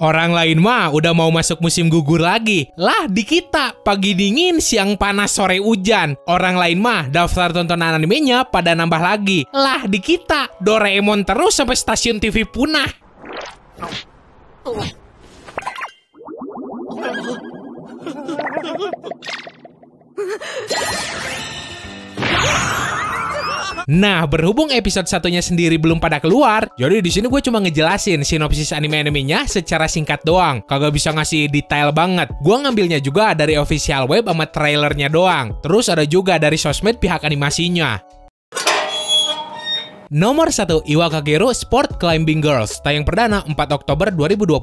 Orang lain mah udah mau masuk musim gugur lagi. Lah di kita, pagi dingin, siang panas, sore hujan. Orang lain mah daftar tontonan animenya pada nambah lagi. Lah di kita, Doraemon terus sampai stasiun TV punah. Nah, berhubung episode satunya sendiri belum pada keluar, jadi di sini gue cuma ngejelasin sinopsis anime-animenya secara singkat doang. Kagak bisa ngasih detail banget. Gue ngambilnya juga dari official web sama trailernya doang. Terus ada juga dari sosmed pihak animasinya. Nomor 1, Iwakageru Sport Climbing Girls, tayang perdana 4 Oktober 2020.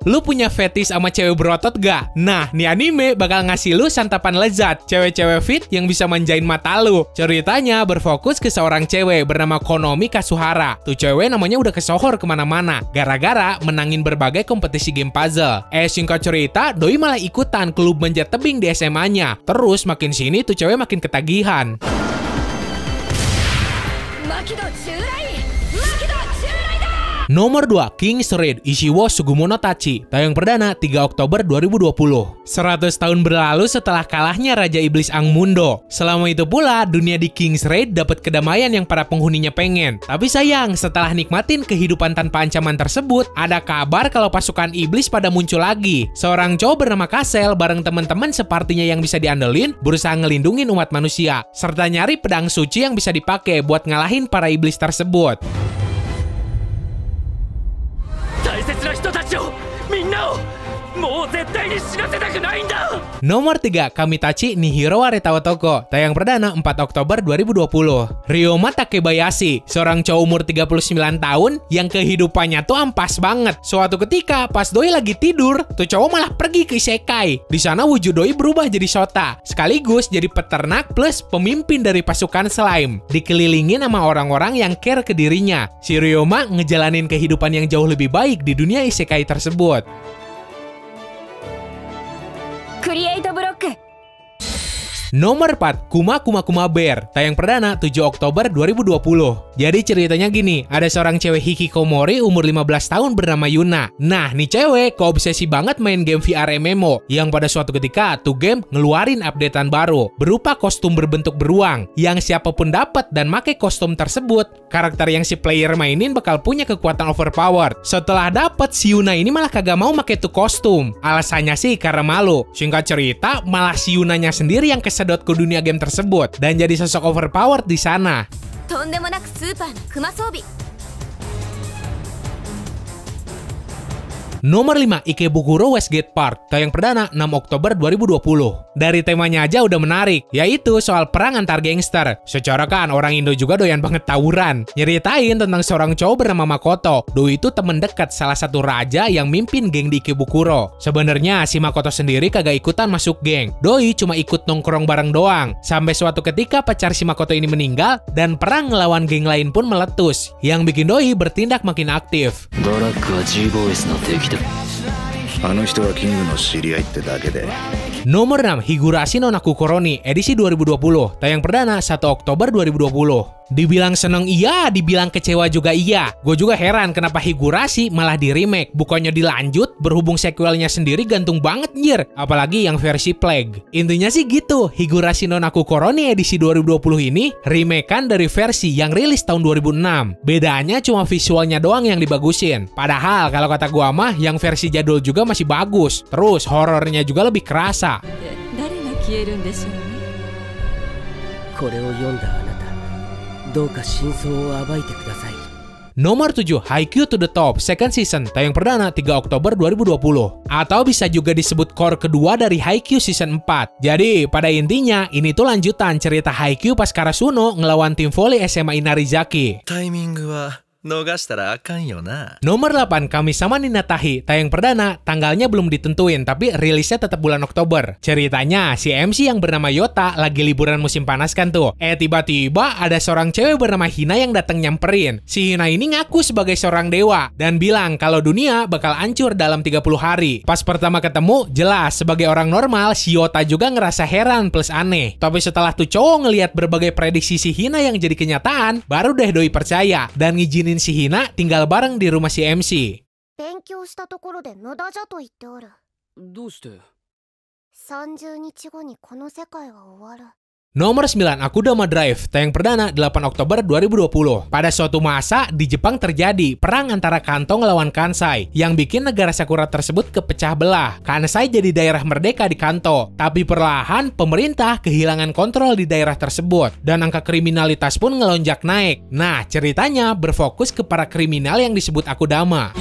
Lu punya fetish sama cewek berotot gak? Nah, nih anime bakal ngasih lu santapan lezat, cewek-cewek fit yang bisa manjain mata lu. Ceritanya berfokus ke seorang cewek bernama Konomi Kasuhara. Tuh cewek namanya udah kesohor kemana-mana, gara-gara menangin berbagai kompetisi game puzzle. Singkat cerita, doi malah ikutan klub manjat tebing di SMA-nya. Terus makin sini tuh cewek makin ketagihan. Nomor 2, King's Raid Ishiwo Sugumono Tachi, tayang perdana 3 Oktober 2020. 100 tahun berlalu setelah kalahnya Raja Iblis Angmundo. Selama itu pula, dunia di King's Raid dapat kedamaian yang para penghuninya pengen. Tapi sayang, setelah nikmatin kehidupan tanpa ancaman tersebut, ada kabar kalau pasukan iblis pada muncul lagi. Seorang cowok bernama Kasel bareng teman-teman separtinya yang bisa diandelin, berusaha ngelindungin umat manusia, serta nyari pedang suci yang bisa dipakai buat ngalahin para iblis tersebut. Nomor 3, Kamitachi Nihiro Aretawa Toko, tayang perdana 4 Oktober 2020. Ryoma Takebayashi, seorang cowok umur 39 tahun yang kehidupannya tuh ampas banget. Suatu ketika pas doi lagi tidur, tuh cowok malah pergi ke isekai. Di sana wujud doi berubah jadi Shota, sekaligus jadi peternak plus pemimpin dari pasukan slime. Dikelilingin sama orang-orang yang care ke dirinya. Si Ryoma ngejalanin kehidupan yang jauh lebih baik di dunia isekai tersebut. Nomor 4, Kuma Kuma Kuma Bear, tayang perdana 7 Oktober 2020. Jadi ceritanya gini, ada seorang cewek hikikomori umur 15 tahun bernama Yuna. Nah, nih cewek keobsesi banget main game VR MMO, yang pada suatu ketika tuh game ngeluarin updatean baru, berupa kostum berbentuk beruang, yang siapapun dapat dan make kostum tersebut, karakter yang si player mainin bakal punya kekuatan overpowered. Setelah dapat, si Yuna ini malah kagak mau make tuh kostum. Alasannya sih karena malu. Singkat cerita, malah si Yunanya sendiri yang kesedot ke dunia game tersebut dan jadi sosok overpowered di sana. Nomor 5, Ikebukuro Westgate Park, tayang perdana 6 Oktober 2020. Dari temanya aja udah menarik, yaitu soal perang antar gangster. Secara kan orang Indo juga doyan banget tawuran. Nyeritain tentang seorang cowok bernama Makoto. Doi itu temen dekat salah satu raja yang mimpin geng di Ikebukuro. Sebenarnya si Makoto sendiri kagak ikutan masuk geng. Doi cuma ikut nongkrong bareng doang. Sampai suatu ketika pacar si Makoto ini meninggal dan perang ngelawan geng lain pun meletus, yang bikin Doi bertindak makin aktif. Nomor 6, Higurashi no Naku Koroni, edisi 2020, tayang perdana 1 Oktober 2020. Dibilang seneng iya, dibilang kecewa juga iya. Gue juga heran kenapa Higurashi malah di remake, bukannya dilanjut, berhubung sequelnya sendiri gantung banget nyir, apalagi yang versi Plague. Intinya sih gitu, Higurashi no Naku Koroni edisi 2020 ini remake-an dari versi yang rilis tahun 2006. Bedanya cuma visualnya doang yang dibagusin. Padahal kalau kata gua mah yang versi jadul juga masih bagus. Terus horornya juga lebih kerasa. Nomor 7, Haikyuu to the Top, second season, tayang perdana 3 Oktober 2020. Atau bisa juga disebut core kedua dari Haikyuu season 4. Jadi, pada intinya, ini tuh lanjutan cerita Haikyuu pas Karasuno ngelawan tim volley SMA Inarizaki. Nomor 8, Kami-sama Ninatahi, tayang perdana, tanggalnya belum ditentuin, tapi rilisnya tetap bulan Oktober. Ceritanya, si MC yang bernama Yota lagi liburan musim panas kan tuh. Tiba-tiba ada seorang cewek bernama Hina yang datang nyamperin. Si Hina ini ngaku sebagai seorang dewa, dan bilang kalau dunia bakal hancur dalam 30 hari. Pas pertama ketemu, jelas sebagai orang normal, si Yota juga ngerasa heran plus aneh. Tapi setelah tuh cowok ngelihat berbagai prediksi si Hina yang jadi kenyataan, baru deh doi percaya, dan ngizinin si Hina tinggal bareng di rumah si MC. 勉強したところで無駄じゃと言っておる。どうして？ 30日後にこの世界は終わる。Nomor 9, Akudama Drive, tayang perdana 8 Oktober 2020. Pada suatu masa, di Jepang terjadi perang antara Kanto ngelawan Kansai, yang bikin negara Sakura tersebut kepecah belah. Kansai jadi daerah merdeka di Kanto, tapi perlahan pemerintah kehilangan kontrol di daerah tersebut, dan angka kriminalitas pun ngelonjak naik. Nah, ceritanya berfokus ke para kriminal yang disebut Akudama.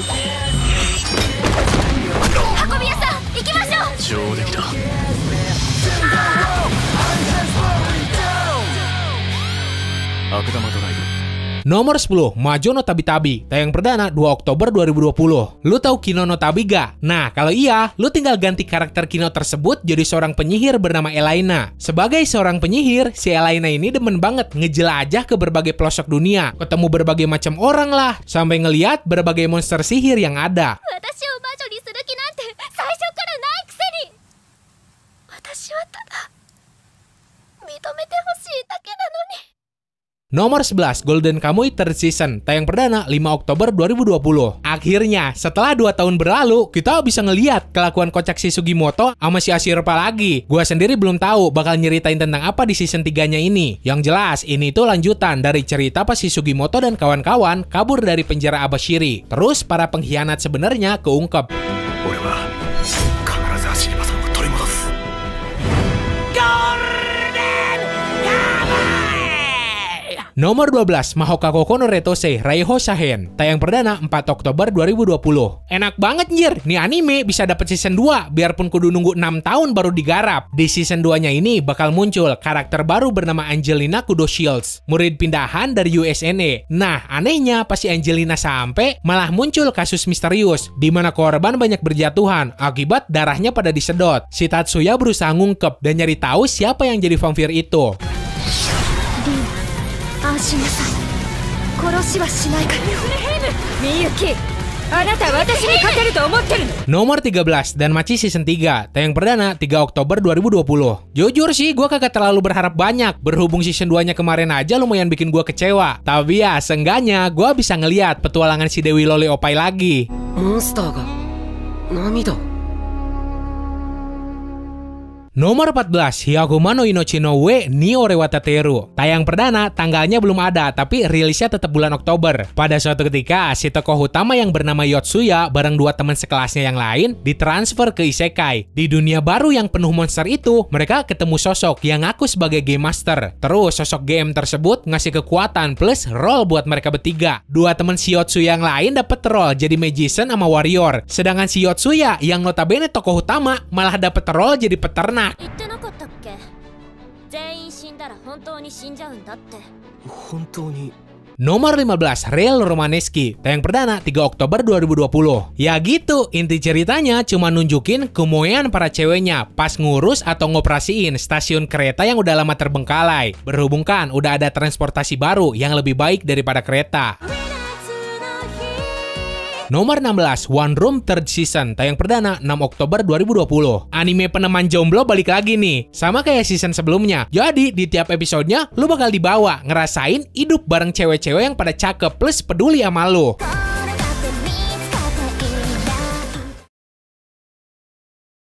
Nomor 10, Majo no Tabi-Tabi, tayang perdana 2 Oktober 2020. Lu tahu Kino no Tabi gak? Nah, kalau iya, lu tinggal ganti karakter Kino tersebut jadi seorang penyihir bernama Elaina. Sebagai seorang penyihir, si Elaina ini demen banget ngejelajah ke berbagai pelosok dunia, ketemu berbagai macam orang lah, sampai ngeliat berbagai monster sihir yang ada. Nomor 11, Golden Kamuy Third Season, tayang perdana 5 Oktober 2020. Akhirnya, setelah 2 tahun berlalu, kita bisa ngeliat kelakuan kocak si Sugimoto sama si Ashirpa lagi. Gua sendiri belum tahu bakal nyeritain tentang apa di season 3-nya ini. Yang jelas, ini tuh lanjutan dari cerita pas si Sugimoto dan kawan-kawan kabur dari penjara Abashiri. Terus, para pengkhianat sebenarnya keungkep. Nomor 12, Mahoka Koko no Retose, Raiho Shahen, tayang perdana 4 Oktober 2020. Enak banget njir, nih anime bisa dapet season 2, biarpun kudu nunggu 6 tahun baru digarap. Di season 2-nya ini bakal muncul karakter baru bernama Angelina Kudo Shields, murid pindahan dari USNA. Nah, anehnya pas si Angelina sampai, malah muncul kasus misterius, di mana korban banyak berjatuhan, akibat darahnya pada disedot. Si Tatsuya berusaha ngungkep dan nyari tahu siapa yang jadi vampir itu. Nomor 13, Danmachi Season 3, tayang perdana 3 Oktober 2020. Jujur sih, gue kagak terlalu berharap banyak. Berhubung season 2-nya kemarin aja lumayan bikin gue kecewa. Tapi ya, seenggaknya gue bisa ngeliat petualangan si Dewi Loli Opai lagi. Monster ga namida. Nomor 14, Hyakuma no Inochi no Ue ni Ore wa Tateru. Tayang perdana, tanggalnya belum ada, tapi rilisnya tetap bulan Oktober. Pada suatu ketika, si tokoh utama yang bernama Yotsuya bareng 2 teman sekelasnya yang lain ditransfer ke Isekai. Di dunia baru yang penuh monster itu, mereka ketemu sosok yang ngaku sebagai Game Master. Terus, sosok GM tersebut ngasih kekuatan plus role buat mereka bertiga. 2 teman si Yotsuya yang lain dapet role jadi Magician sama Warrior. Sedangkan si Yotsuya yang notabene tokoh utama malah dapet role jadi peternak. Nomor 15, Real Romanesque, tayang perdana 3 Oktober 2020. Ya gitu, inti ceritanya cuma nunjukin kemoean para ceweknya pas ngurus atau ngoperasiin stasiun kereta yang udah lama terbengkalai. Berhubung kan udah ada transportasi baru yang lebih baik daripada kereta. Nomor 16, One Room Third Season, tayang perdana 6 Oktober 2020. Anime peneman jomblo balik lagi nih, sama kayak season sebelumnya. Jadi, di tiap episodenya, lu bakal dibawa ngerasain hidup bareng cewek-cewek yang pada cakep plus peduli sama lu.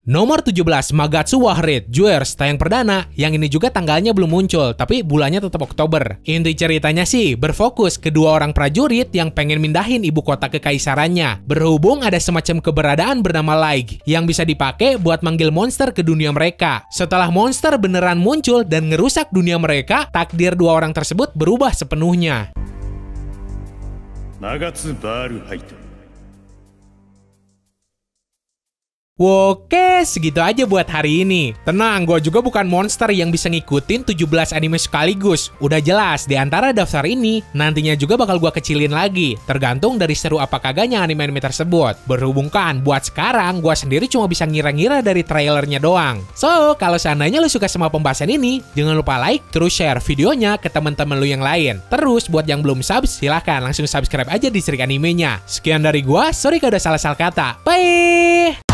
Nomor 17, Magatsu wa Red Jewers, tayang perdana, yang ini juga tanggalnya belum muncul, tapi bulannya tetap Oktober. Inti ceritanya sih, berfokus kedua orang prajurit yang pengen mindahin ibu kota kekaisarannya. Berhubung ada semacam keberadaan bernama Laig, yang bisa dipakai buat manggil monster ke dunia mereka. Setelah monster beneran muncul dan ngerusak dunia mereka, takdir 2 orang tersebut berubah sepenuhnya. Nagatsu baru haito. Oke, segitu aja buat hari ini. Tenang, gue juga bukan monster yang bisa ngikutin 17 anime sekaligus. Udah jelas, di antara daftar ini, nantinya juga bakal gue kecilin lagi. Tergantung dari seru apa kagaknya anime-anime tersebut. Berhubung kan, buat sekarang, gue sendiri cuma bisa ngira-ngira dari trailernya doang. So, kalau seandainya lu suka sama pembahasan ini, jangan lupa like, terus share videonya ke teman-teman lu yang lain. Terus, buat yang belum subs, silahkan langsung subscribe aja di Cerik Animenya. Sekian dari gue, sorry kalau udah salah-salah kata. Bye!